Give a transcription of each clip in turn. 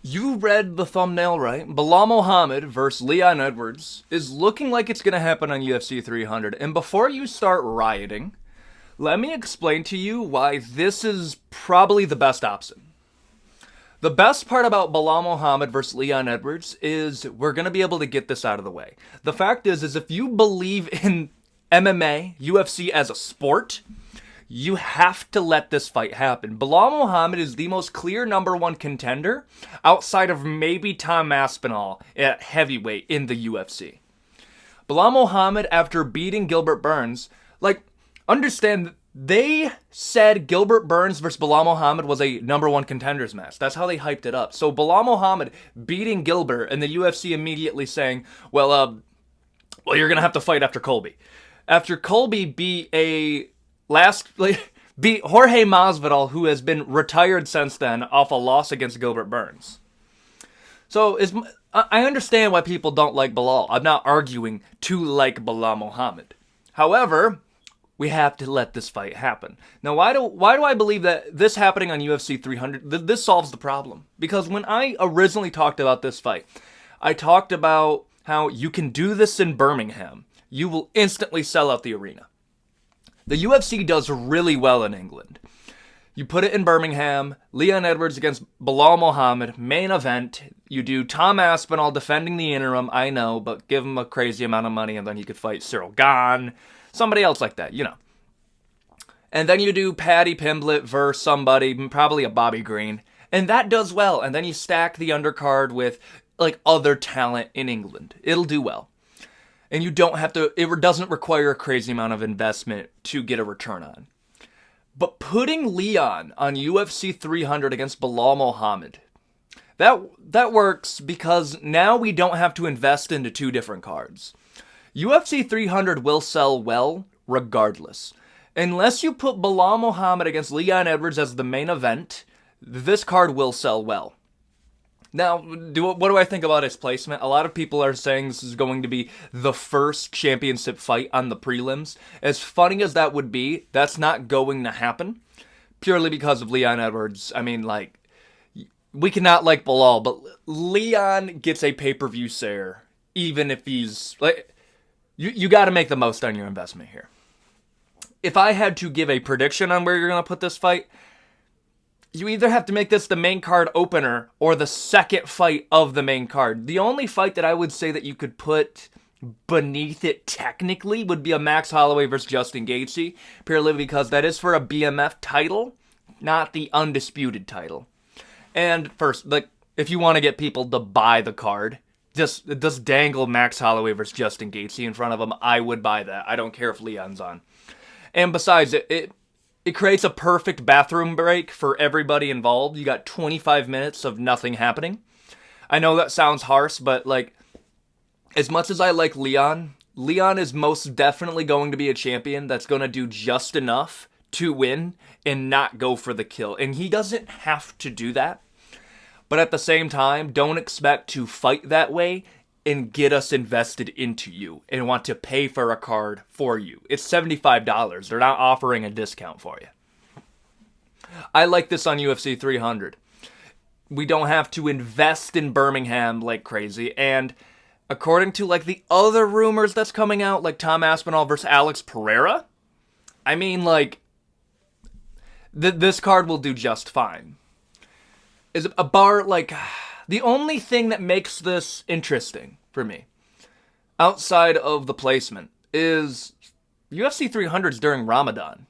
You read the thumbnail right. Bilal Muhammed versus Leon Edwards is looking like it's going to happen on UFC 300. And before you start rioting, let me explain to you why this is probably the best option. The best part about Bilal Muhammed versus Leon Edwards is we're going to be able to get this out of the way. The fact is if you believe in MMA, UFC as a sport, you have to let this fight happen. Bilal Muhammed is the most clear number one contender outside of maybe Tom Aspinall at heavyweight in the UFC. Bilal Muhammed, after beating Gilbert Burns, understand, they said Gilbert Burns versus Bilal Muhammed was a number one contenders match. That's how they hyped it up. So Bilal Muhammed beating Gilbert and the UFC immediately saying, well, you're going to have to fight after Colby. After Colby beat beat Jorge Masvidal, who has been retired since then off a loss against Gilbert Burns. So I understand why people don't like Bilal. I'm not arguing to like Bilal Muhammed. However, we have to let this fight happen. Now, why do I believe that this happening on UFC 300, this solves the problem? Because when I originally talked about this fight, I talked about how you can do this in Birmingham. You will instantly sell out the arena. The UFC does really well in England. You put it in Birmingham, Leon Edwards against Bilal Muhammed, main event. You do Tom Aspinall defending the interim, I know, but give him a crazy amount of money and then he could fight Cyril Gane, somebody else like that, And then you do Paddy Pimblett versus somebody, probably a Bobby Green, and that does well. And then you stack the undercard with other talent in England. It'll do well. And you don't have to, it doesn't require a crazy amount of investment to get a return on. But putting Leon on UFC 300 against Bilal Muhammed, that works because now we don't have to invest into two different cards. UFC 300 will sell well regardless. Unless you put Bilal Muhammed against Leon Edwards as the main event, this card will sell well. Now, what do I think about its placement? A lot of people are saying this is going to be the first championship fight on the prelims. As funny as that would be, that's not going to happen. Purely because of Leon Edwards. I mean, we cannot like Bilal, but Leon gets a pay-per-view share, even if he's... You got to make the most on your investment here. If I had to give a prediction on where you're going to put this fight, you either have to make this the main card opener or the second fight of the main card. The only fight that I would say that you could put beneath it technically would be a Max Holloway versus Justin Gaethje, purely because that is for a BMF title, not the undisputed title. And first, if you want to get people to buy the card, just dangle Max Holloway versus Justin Gaethje in front of them, I would buy that. I don't care if Leon's on. And besides, it creates a perfect bathroom break for everybody involved. You got 25 minutes of nothing happening. I know that sounds harsh, but as much as I like Leon is most definitely going to be a champion that's going to do just enough to win and not go for the kill. And he doesn't have to do that. But at the same time, don't expect to fight that way and get us invested into you and want to pay for a card for you. It's $75. They're not offering a discount for you. I like this on UFC 300. We don't have to invest in Birmingham like crazy. And according to the other rumors that's coming out, like Tom Aspinall versus Alex Pereira, I mean this card will do just fine. Is a bar the only thing that makes this interesting for me, outside of the placement, is UFC 300's during Ramadan.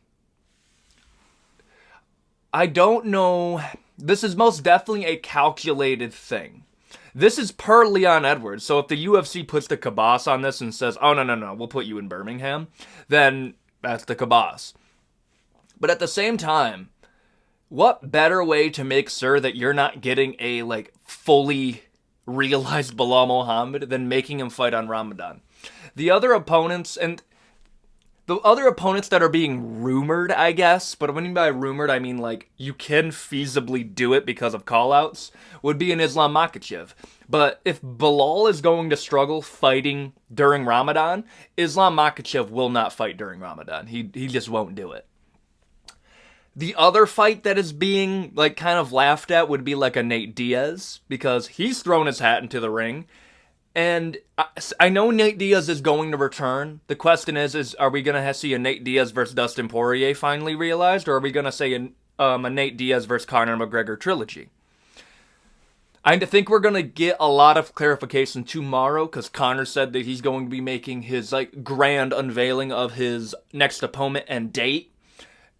I don't know. This is most definitely a calculated thing. This is per Leon Edwards. So if the UFC puts the kibosh on this and says, oh, no, we'll put you in Birmingham, then that's the kibosh. But at the same time, what better way to make sure that you're not getting a fully realized Bilal Muhammed than making him fight on Ramadan? The other opponents that are being rumored, I guess, but when I mean by rumored, I mean you can feasibly do it because of callouts, would be an Islam Makhachev. But if Bilal is going to struggle fighting during Ramadan, Islam Makhachev will not fight during Ramadan. He just won't do it. The other fight that is being, like, kind of laughed at would be, like, a Nate Diaz, because he's thrown his hat into the ring. And I know Nate Diaz is going to return. The question is are we going to see a Nate Diaz versus Dustin Poirier finally realized, or are we going to say a Nate Diaz versus Conor McGregor trilogy? I think we're going to get a lot of clarification tomorrow, because Conor said that he's going to be making his, like, grand unveiling of his next opponent and date,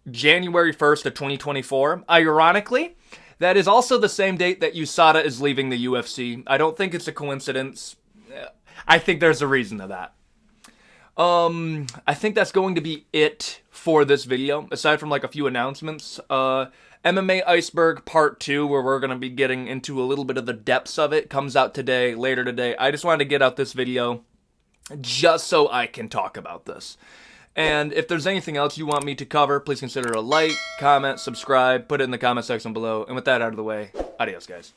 January 1st of 2024. Ironically, that is also the same date that USADA is leaving the UFC. I don't think it's a coincidence. I think there's a reason to that. I think that's going to be it for this video, aside from, like, a few announcements. MMA Iceberg Part 2, where we're going to be getting into a little bit of the depths of it, comes out today, later today. I just wanted to get out this video just so I can talk about this. And if there's anything else you want me to cover, please consider a like, comment, subscribe, put it in the comment section below. And with that out of the way, adios, guys.